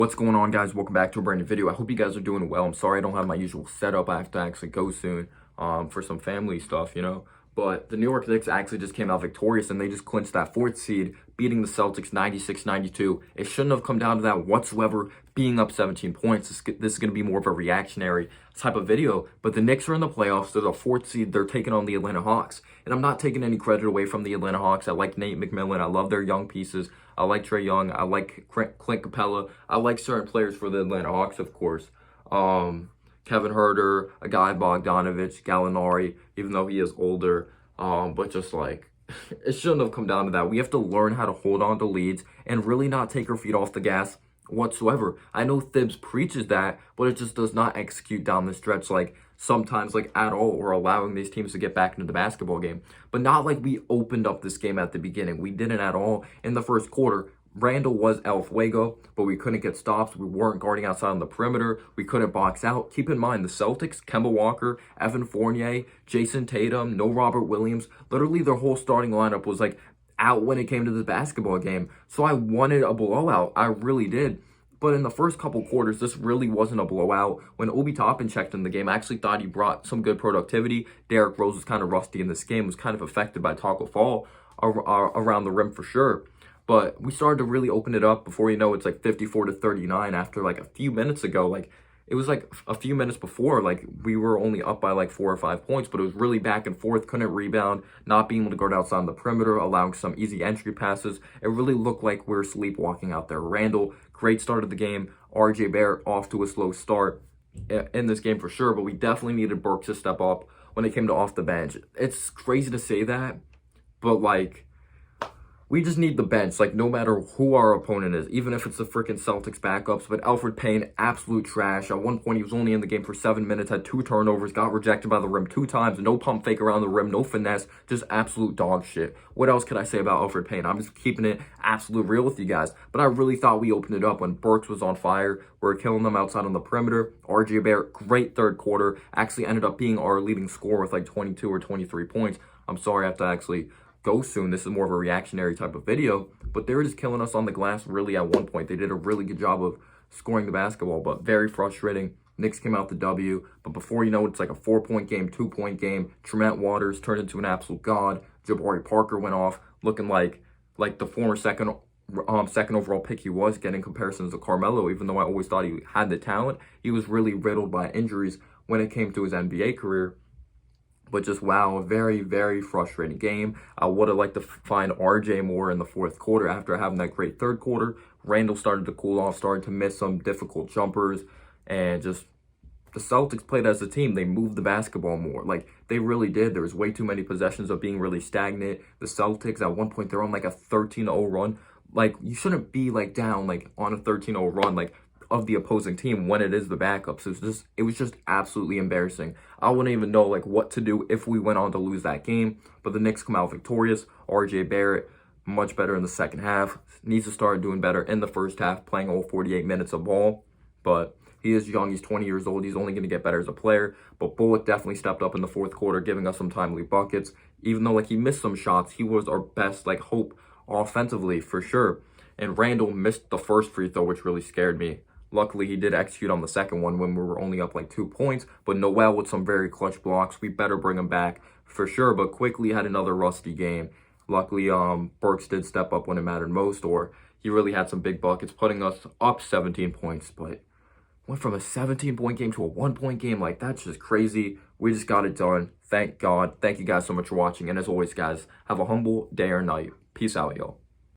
What's going on, guys? Welcome back to a brand new video. I hope you guys are doing well. I'm sorry I don't have my usual setup. I have to actually go soon for some family stuff, But the New York Knicks actually just came out victorious, and they just clinched that fourth seed, beating the Celtics 96-92. It shouldn't have come down to that whatsoever, being up 17 points. This is going to be more of a reactionary type of video. But the Knicks are in the playoffs. They're the fourth seed. They're taking on the Atlanta Hawks. And I'm not taking any credit away from the Atlanta Hawks. I like Nate McMillan. I love their young pieces. I like Trae Young. I like Clint Capella. I like certain players for the Atlanta Hawks, of course. Kevin Huerter, a guy Bogdanovich, Gallinari, even though he is older. But just like, it shouldn't have come down to that. We have to learn how to hold on to leads and really not take our feet off the gas whatsoever. I know Thibs preaches that, but it just does not execute down the stretch like sometimes like at all, or allowing these teams to get back into the basketball game. But not like we opened up this game at the beginning. We didn't at all in the first quarter. Randall was El Fuego, but we couldn't get stops. We weren't guarding outside on the perimeter. We couldn't box out. Keep in mind, the Celtics, Kemba Walker, Evan Fournier, Jason Tatum, no Robert Williams. Literally, their whole starting lineup was like out when it came to the basketball game. So I wanted a blowout. I really did. But in the first couple quarters, this really wasn't a blowout. When Obi Toppin checked in the game, I actually thought he brought some good productivity. Derrick Rose was kind of rusty in this game, was kind of affected by Taco Fall around the rim for sure. But we started to really open it up. Before you know, it's like 54-39 after like a few minutes ago. Like, it was like a few minutes before, like we were only up by like 4 or 5 points, but it was really back and forth, couldn't rebound, not being able to guard outside on the perimeter, allowing some easy entry passes. It really looked like we were sleepwalking out there. Randall, great start of the game. RJ Barrett off to a slow start in this game for sure, but we definitely needed Burks to step up when it came to off the bench. It's crazy to say that, but like, we just need the bench, like, no matter who our opponent is, even if it's the freaking Celtics backups. But Elfrid Payne, absolute trash. At one point, he was only in the game for 7 minutes, had 2 turnovers, got rejected by the rim 2 times, no pump fake around the rim, no finesse, just absolute dog shit. What else could I say about Elfrid Payne? I'm just keeping it absolute real with you guys. But I really thought we opened it up when Burks was on fire. We were killing them outside on the perimeter. RJ Barrett, great third quarter, actually ended up being our leading scorer with like 22 or 23 points. I'm sorry I have to actually go soon. This is more of a reactionary type of video, but they were just killing us on the glass really at one point. They did a really good job of scoring the basketball, but very frustrating. Knicks came out the W, but before you know it, it's like a 4-point game, 2-point game. Tremont Waters turned into an absolute god. Jabari Parker went off looking like the former second overall pick he was, getting comparisons to Carmelo, even though I always thought he had the talent. He was really riddled by injuries when it came to his NBA career. But just, wow, a very, very frustrating game. I would have liked to find RJ more in the fourth quarter after having that great third quarter. Randall started to cool off, started to miss some difficult jumpers. And just, the Celtics played as a team. They moved the basketball more. Like, they really did. There was way too many possessions of being really stagnant. The Celtics, at one point, they're on like a 13-0 run. Like, you shouldn't be like down like on a 13-0 run. Like, of the opposing team when it is the backups. It was just absolutely embarrassing. I wouldn't even know like what to do if we went on to lose that game. But the Knicks come out victorious. RJ Barrett, much better in the second half. Needs to start doing better in the first half, playing all 48 minutes of ball. But he is young. He's 20 years old. He's only going to get better as a player. But Bullock definitely stepped up in the fourth quarter, giving us some timely buckets. Even though like he missed some shots, he was our best like hope offensively for sure. And Randall missed the first free throw, which really scared me. Luckily, he did execute on the second one when we were only up like 2 points. But Noel with some very clutch blocks. We better bring him back for sure. But quickly had another rusty game. Luckily, Burks did step up when it mattered most. Or he really had some big buckets, putting us up 17 points. But went from a 17-point game to a 1-point game. Like, that's just crazy. We just got it done. Thank God. Thank you guys so much for watching. And as always, guys, have a humble day or night. Peace out, y'all.